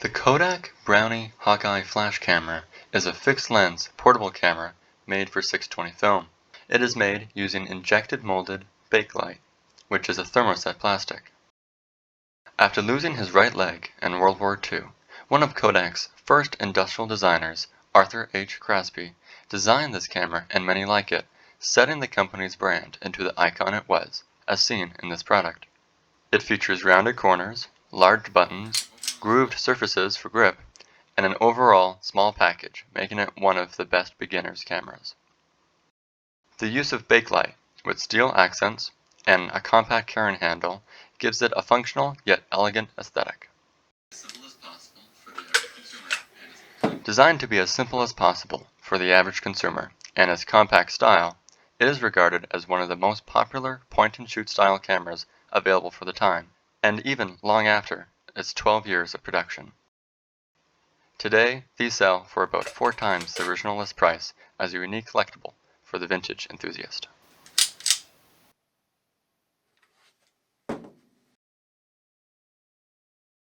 The Kodak Brownie Hawkeye flash camera is a fixed-lens portable camera made for 620 film. It is made using injected molded Bakelite, which is a thermoset plastic. After losing his right leg in World War II, one of Kodak's first industrial designers, Arthur H. Crosby, designed this camera and many like it, setting the company's brand into the icon it was, as seen in this product. It features rounded corners, large buttons, grooved surfaces for grip, and an overall small package, making it one of the best beginner's cameras. The use of Bakelite, with steel accents and a compact carrying handle, gives it a functional yet elegant aesthetic. Designed to be as simple as possible for the average consumer, and its compact style, it is regarded as one of the most popular point-and-shoot style cameras available for the time, and even long after its 12 years of production. Today, these sell for about 4 times the original list price as a unique collectible for the vintage enthusiast.